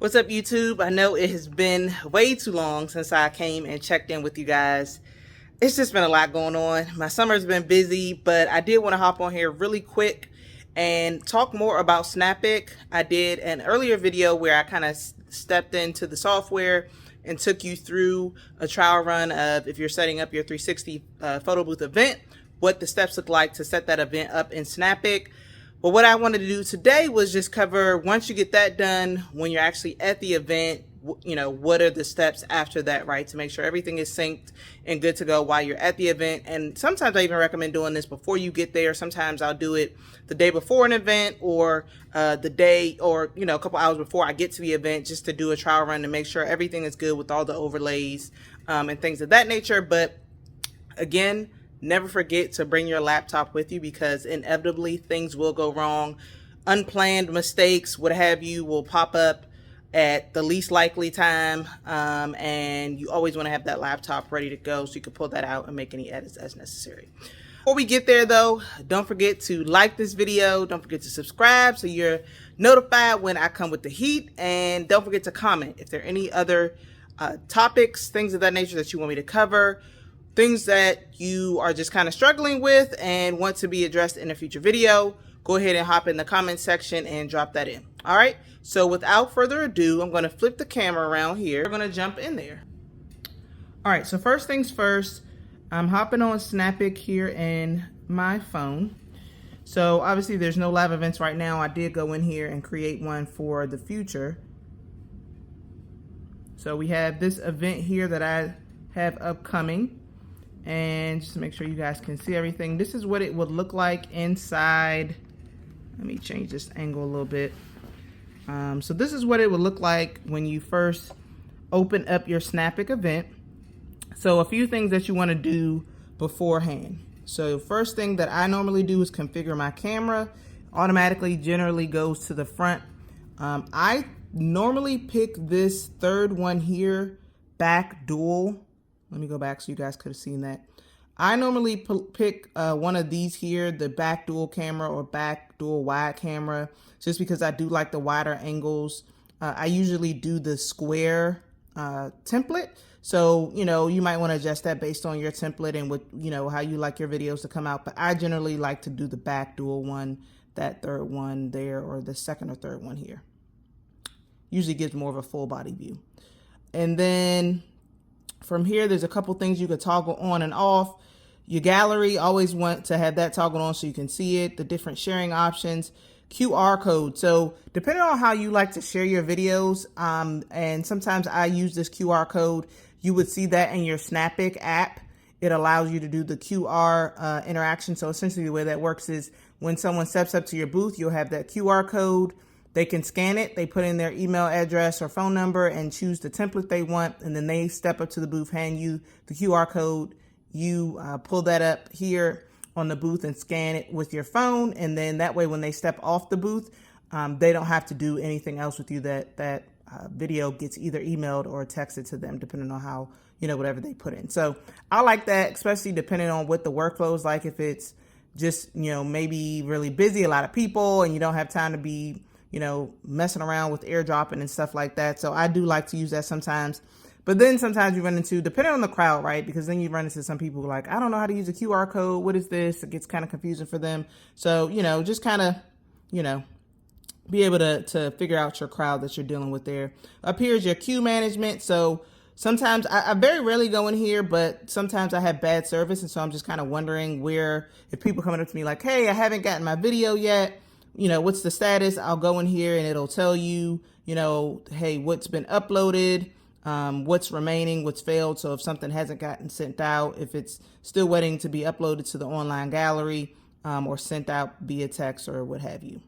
What's up, YouTube? I know it has been way too long since I came and checked in with you guys. It's just been a lot going on. My summer's been busy, but I did want to hop on here really quick and talk more about Snappic. I did an earlier video where I kind of stepped into the software and took you through a trial run of if you're setting up your 360 photo booth event, what the steps look like to set that event up in Snappic. But what I wanted to do today was just cover, once you get that done, when you're actually at the event, you know, what are the steps after that, right? To make sure everything is synced and good to go while you're at the event. And sometimes I even recommend doing this before you get there. Sometimes I'll do it the day before an event or the day or, you know, a couple hours before I get to the event, just to do a trial run to make sure everything is good with all the overlays and things of that nature. But again, never forget to bring your laptop with you, because inevitably things will go wrong. Unplanned mistakes, what have you, will pop up at the least likely time. And you always want to have that laptop ready to go so you can pull that out and make any edits as necessary. Before we get there though, don't forget to like this video. Don't forget to subscribe so you're notified when I come with the heat. And don't forget to comment if there are any other topics, things of that nature that you want me to cover. Things that you are just kind of struggling with and want to be addressed in a future video, go ahead and hop in the comment section and drop that in. All right. So without further ado, I'm going to flip the camera around here. We're going to jump in there. All right. So first things first, I'm hopping on Snappic here in my phone. So obviously there's no live events right now. I did go in here and create one for the future. So we have this event here that I have upcoming. And just to make sure you guys can see everything, this is what it would look like inside. Let me change this angle a little bit. So this is what it would look like when you first open up your Snappic event. So a few things that you want to do beforehand. So first thing that I normally do is configure my camera. Automatically generally goes to the front. I normally pick this third one here, back dual. Let me go back so you guys could have seen that. I normally pick one of these here, the back dual camera or back dual wide camera, just because I do like the wider angles. I usually do the square template. So, you know, you might want to adjust that based on your template and what, you know, how you like your videos to come out. But I generally like to do the back dual one, that third one there, or the second or third one here. Usually gives more of a full body view. And then from here, there's a couple things you could toggle on and off. Your gallery, always want to have that toggled on so you can see it. The different sharing options. QR code. So depending on how you like to share your videos, and sometimes I use this QR code, you would see that in your Snappic app. It allows you to do the QR interaction. So essentially the way that works is when someone steps up to your booth, you'll have that QR code. They can scan it, they put in their email address or phone number and choose the template they want, and then they step up to the booth, hand you the QR code. You pull that up here on the booth and scan it with your phone, and then that way when they step off the booth, they don't have to do anything else with you. That video gets either emailed or texted to them, depending on how, you know, whatever they put in. So I like that, especially depending on what the workflow is like. If it's just, you know, maybe really busy, a lot of people, and you don't have time to be, you know, messing around with airdropping and stuff like that. So I do like to use that sometimes. But then sometimes you run into, depending on the crowd, right? Because then you run into some people who are like, I don't know how to use a QR code. What is this? It gets kind of confusing for them. So, you know, just kind of, you know, be able to figure out your crowd that you're dealing with there. Up here is your queue management. So sometimes I very rarely go in here, but sometimes I have bad service. And so I'm just kind of wondering where, if people coming up to me like, hey, I haven't gotten my video yet, you know, what's the status? I'll go in here and it'll tell you, you know, hey, what's been uploaded, what's remaining, what's failed. So if something hasn't gotten sent out, if it's still waiting to be uploaded to the online gallery, or sent out via text or what have you.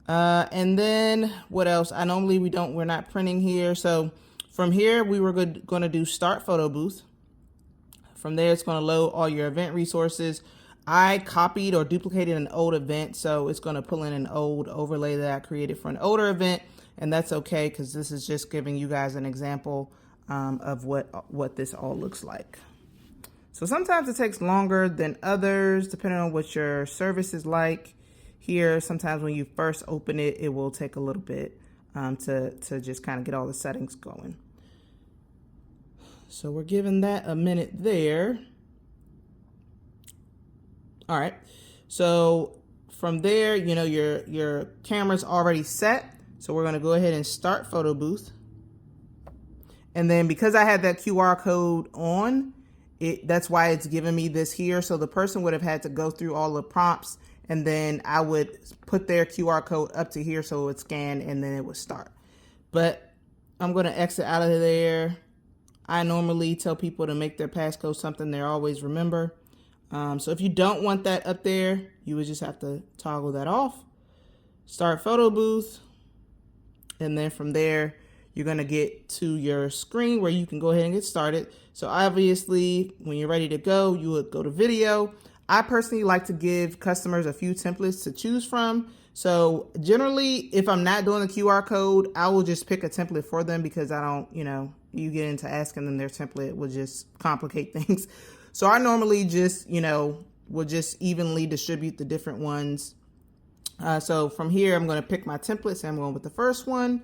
And then what else? We're not printing here. So from here, we were going to do start photo booth. From there, it's going to load all your event resources. I copied or duplicated an old event, so it's going to pull in an old overlay that I created for an older event, and that's okay because this is just giving you guys an example of what this all looks like. So sometimes it takes longer than others, depending on what your service is like. Here, sometimes when you first open it, it will take a little bit to just kind of get all the settings going. So we're giving that a minute there. All right. So from there, you know, your camera's already set. So we're going to go ahead and start photo booth. And then because I had that QR code on, that's why it's giving me this here. So the person would have had to go through all the prompts, and then I would put their QR code up to here so it would scan and then it would start. But I'm going to exit out of there. I normally tell people to make their passcode something they always remember. So if you don't want that up there, you would just have to toggle that off. Start photo booth. And then from there, you're going to get to your screen where you can go ahead and get started. So obviously, when you're ready to go, you would go to video. I personally like to give customers a few templates to choose from. So generally, if I'm not doing the QR code, I will just pick a template for them, because I don't, you know, you get into asking them their template will just complicate things. So I normally just, you know, will just evenly distribute the different ones. So from here, I'm going to pick my templates. I'm going with the first one.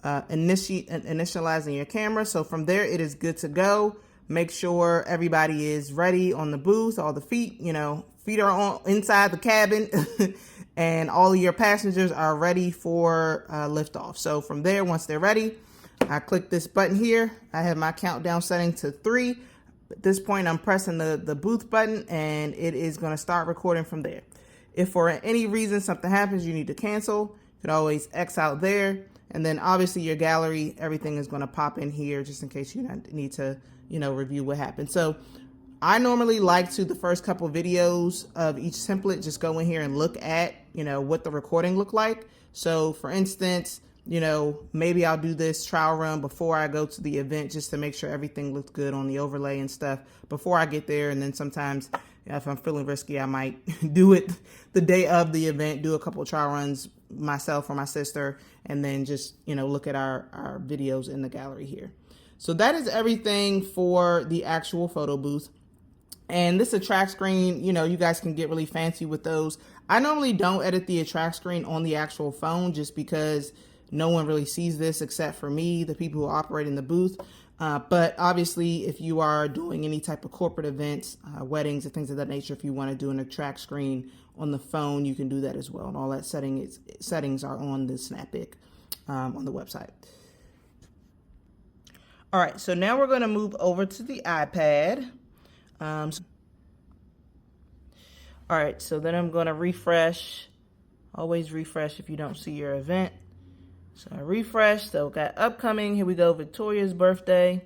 Initializing your camera. So from there, it is good to go. Make sure everybody is ready on the booth. All the feet, you know, feet are on inside the cabin and all of your passengers are ready for liftoff. So from there, once they're ready, I click this button here. I have my countdown setting to 3. At this point, I'm pressing the booth button and it is going to start recording from there. If for any reason something happens, you need to cancel, you can always X out there. And then obviously your gallery, everything is going to pop in here just in case you need to, you know, review what happened. So I normally like to, the first couple videos of each template, just go in here and look at, you know, what the recording looked like. So for instance, you know, maybe I'll do this trial run before I go to the event just to make sure everything looks good on the overlay and stuff before I get there. And then sometimes if I'm feeling risky, I might do it the day of the event, do a couple of trial runs myself or my sister, and then just, you know, look at our videos in the gallery here. So that is everything for the actual photo booth. And this attract screen, you know, you guys can get really fancy with those. I normally don't edit the attract screen on the actual phone just because no one really sees this except for me, the people who operate in the booth. But obviously, if you are doing any type of corporate events, weddings and things of that nature, if you want to do an attract screen on the phone, you can do that as well. And all that settings are on the Snappic on the website. All right, so now we're going to move over to the iPad. All right, so then I'm going to refresh. Always refresh if you don't see your event. So I refresh. So got upcoming. Here we go. Victoria's birthday.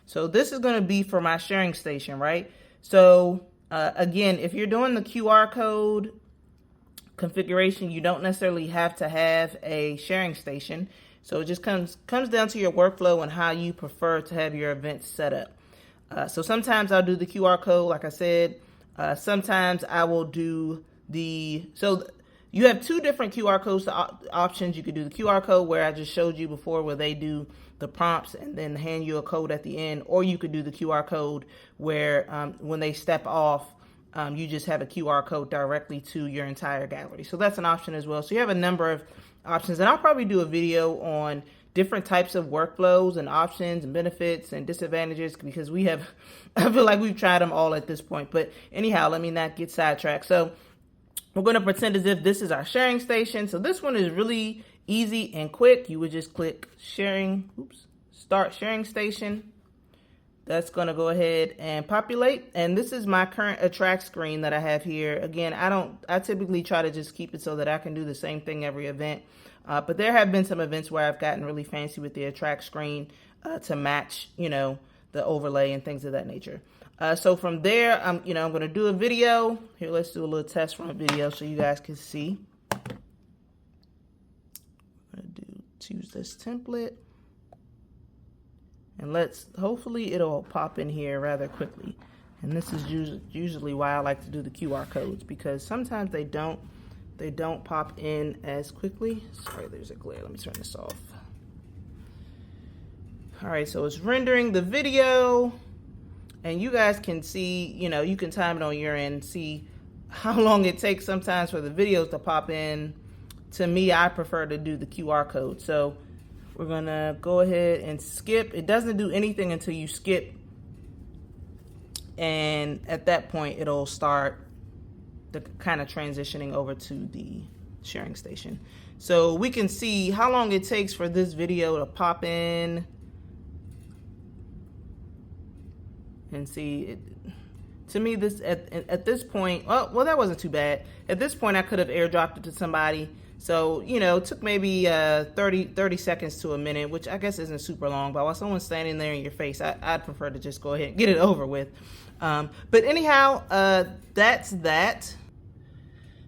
So this is going to be for my sharing station, right? So again, if you're doing the QR code configuration, you don't necessarily have to have a sharing station. So it just comes down to your workflow and how you prefer to have your events set up. So sometimes I'll do the QR code, like I said. Sometimes I will do you have 2 different QR codes options. You could do the QR code where I just showed you before, where they do the prompts and then hand you a code at the end. Or you could do the QR code where when they step off, you just have a QR code directly to your entire gallery. So that's an option as well. So you have a number of options. And I'll probably do a video on different types of workflows and options and benefits and disadvantages, because I feel like we've tried them all at this point. But anyhow, let me not get sidetracked. So we're going to pretend as if this is our sharing station. So this one is really easy and quick. You would just click start sharing station. That's going to go ahead and populate. And this is my current attract screen that I have here. Again, I typically try to just keep it so that I can do the same thing every event. But there have been some events where I've gotten really fancy with the attract screen to match, you know, the overlay and things of that nature. So from there, I'm going to do a video. Here, let's do a little test run video so you guys can see. I'm going to choose this template. And hopefully it'll pop in here rather quickly. And this is usually why I like to do the QR codes, because sometimes they don't pop in as quickly. Sorry, there's a glare. Let me turn this off. All right, so it's rendering the video. And you guys can see, you can time it on your end, see how long it takes sometimes for the videos to pop in. to me, I prefer to do the QR code. So we're gonna go ahead and skip. It doesn't do anything until you skip. And at that point, it'll start the kind of transitioning over to the sharing station. So we can see how long it takes for this video to pop in. And see, it, to me, this at this point, oh, well, that wasn't too bad. At this point, I could have airdropped it to somebody. So, you know, it took maybe 30 seconds to a minute, which I guess isn't super long. But while someone's standing there in your face, I'd prefer to just go ahead and get it over with. But anyhow, that's that.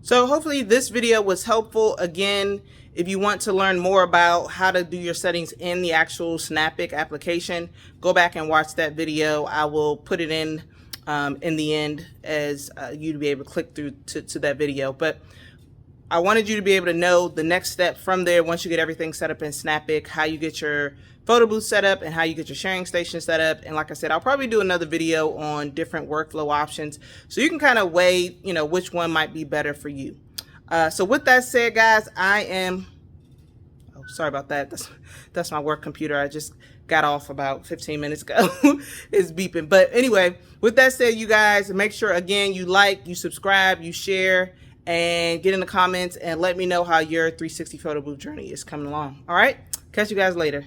So hopefully this video was helpful. Again, if you want to learn more about how to do your settings in the actual Snappic application, go back and watch that video. I will put it in the end as you to be able to click through to that video. But I wanted you to be able to know the next step from there once you get everything set up in Snappic, how you get your photo booth set up and how you get your sharing station set up. And like I said, I'll probably do another video on different workflow options so you can kind of weigh, you know, which one might be better for you. So with that said, guys, oh, sorry about that. That's my work computer. I just got off about 15 minutes ago. It's beeping. But anyway, with that said, you guys, make sure, again, you like, you subscribe, you share, and get in the comments and let me know how your 360 photo booth journey is coming along. All right. Catch you guys later.